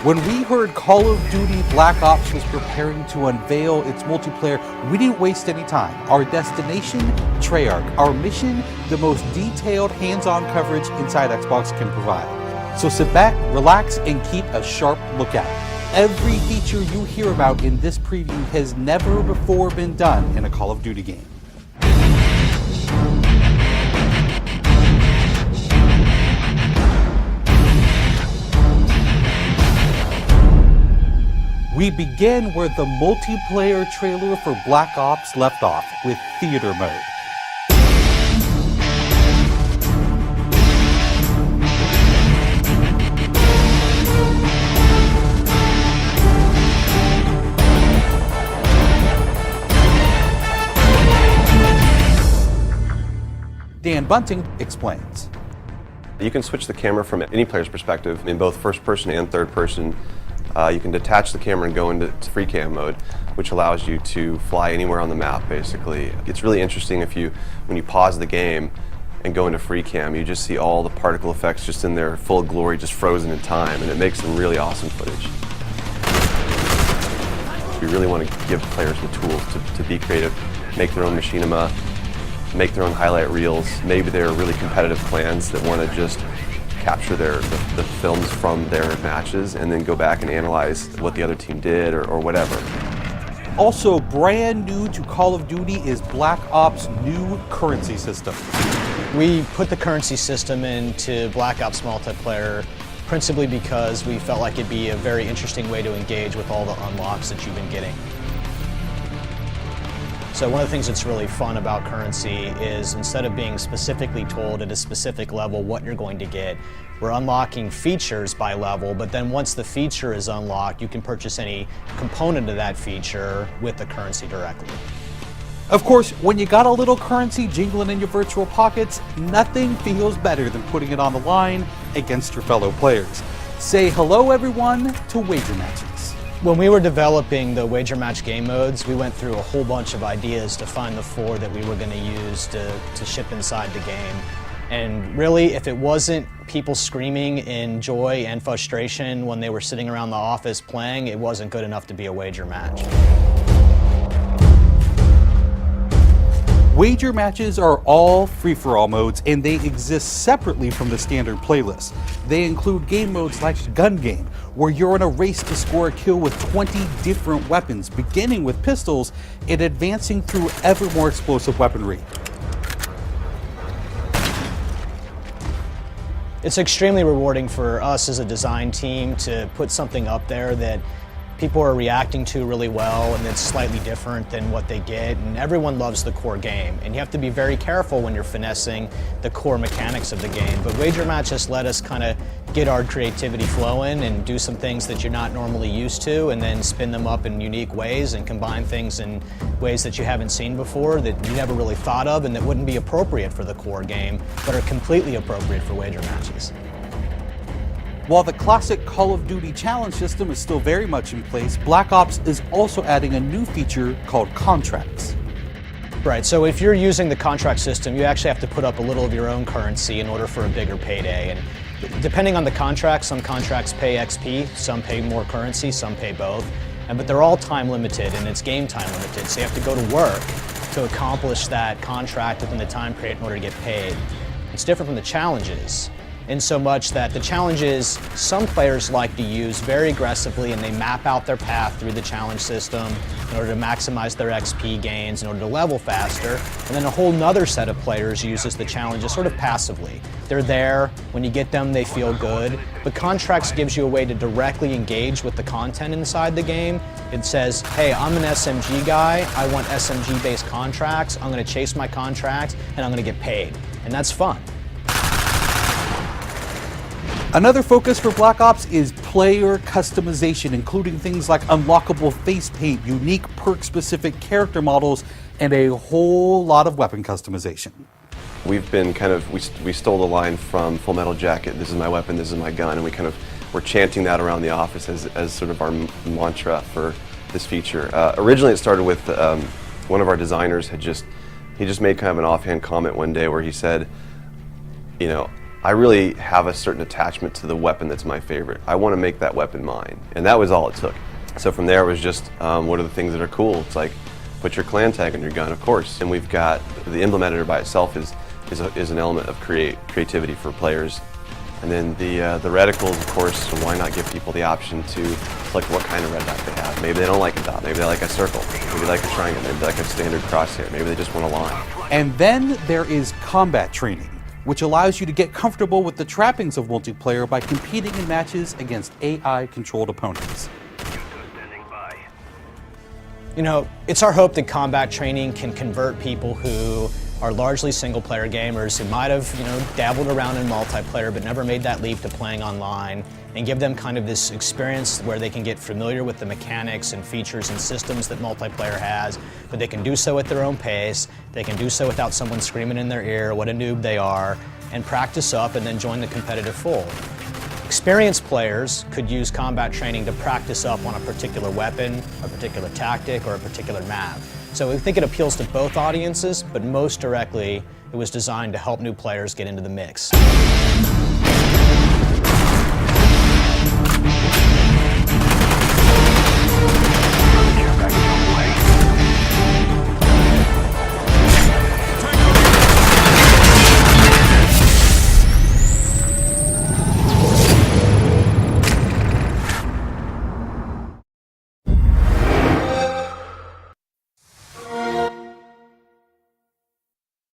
When we heard Call of Duty Black Ops was preparing to unveil its multiplayer, we didn't waste any time. Our destination, Treyarch. Our mission, the most detailed hands-on coverage inside Xbox can provide. So sit back, relax, and keep a sharp lookout. Every feature you hear about in this preview has never before been done in a Call of Duty game. We begin where the multiplayer trailer for Black Ops left off, with theater mode. Dan Bunting explains. You can switch the camera from any player's perspective in both first person and third person. You can detach the camera and go into free cam mode, which allows you to fly anywhere on the map, basically. It's really interesting when you pause the game and go into free cam, you just see all the particle effects just in their full glory, just frozen in time, and it makes some really awesome footage. We really want to give players the tools to be creative, make their own machinima, make their own highlight reels. Maybe they're really competitive clans that want to just capture the films from their matches and then go back and analyze what the other team did or whatever. Also brand new to Call of Duty is Black Ops' new currency system. We put the currency system into Black Ops multiplayer principally because we felt like it'd be a very interesting way to engage with all the unlocks that you've been getting. So one of the things that's really fun about currency is instead of being specifically told at a specific level what you're going to get, we're unlocking features by level, but then once the feature is unlocked, you can purchase any component of that feature with the currency directly. Of course, when you got a little currency jingling in your virtual pockets, nothing feels better than putting it on the line against your fellow players. Say hello, everyone, to wager matches. When we were developing the wager match game modes, we went through a whole bunch of ideas to find the 4 that we were going to use to ship inside the game. And really, if it wasn't people screaming in joy and frustration when they were sitting around the office playing, it wasn't good enough to be a wager match. Wager matches are all free-for-all modes, and they exist separately from the standard playlist. They include game modes like Gun Game, where you're in a race to score a kill with 20 different weapons, beginning with pistols and advancing through ever more explosive weaponry. It's extremely rewarding for us as a design team to put something up there that people are reacting to really well and it's slightly different than what they get, and everyone loves the core game, and you have to be very careful when you're finessing the core mechanics of the game. But wager matches let us kind of get our creativity flowing and do some things that you're not normally used to, and then spin them up in unique ways and combine things in ways that you haven't seen before, that you never really thought of, and that wouldn't be appropriate for the core game but are completely appropriate for wager matches. While the classic Call of Duty challenge system is still very much in place, Black Ops is also adding a new feature called contracts. Right, so if you're using the contract system, you actually have to put up a little of your own currency in order for a bigger payday. And depending on the contract, some contracts pay XP, some pay more currency, some pay both. But they're all time limited, and it's game time limited, so you have to go to work to accomplish that contract within the time period in order to get paid. It's different from the challenges, in so much that the challenges some players like to use very aggressively, and they map out their path through the challenge system in order to maximize their XP gains, in order to level faster. And then a whole nother set of players uses the challenges sort of passively. They're there, when you get them they feel good, but contracts gives you a way to directly engage with the content inside the game. It says, hey, I'm an SMG guy, I want SMG based contracts, I'm going to chase my contracts and I'm going to get paid. And that's fun. Another focus for Black Ops is player customization, including things like unlockable face paint, unique perk-specific character models, and a whole lot of weapon customization. We've been we stole the line from Full Metal Jacket, this is my weapon, this is my gun, and we're chanting that around the office as sort of our mantra for this feature. Originally it started with one of our designers he just made kind of an offhand comment one day where he said, you know, I really have a certain attachment to the weapon that's my favorite. I want to make that weapon mine, and that was all it took. So from there it was just, what are the things that are cool? It's like, put your clan tag on your gun, of course. And we've got, the emblem editor by itself is an element of creativity for players. And then the reticles, of course, so why not give people the option to select what kind of red dot they have. Maybe they don't like a dot, maybe they like a circle, maybe they like a triangle, maybe they like a standard crosshair, maybe they just want a line. And then there is combat training, which allows you to get comfortable with the trappings of multiplayer by competing in matches against AI-controlled opponents. You know, it's our hope that combat training can convert people who are largely single-player gamers who might have, dabbled around in multiplayer but never made that leap to playing online, and give them kind of this experience where they can get familiar with the mechanics and features and systems that multiplayer has, but they can do so at their own pace, they can do so without someone screaming in their ear what a noob they are, and practice up and then join the competitive fold. Experienced players could use combat training to practice up on a particular weapon, a particular tactic, or a particular map. So we think it appeals to both audiences, but most directly, it was designed to help new players get into the mix.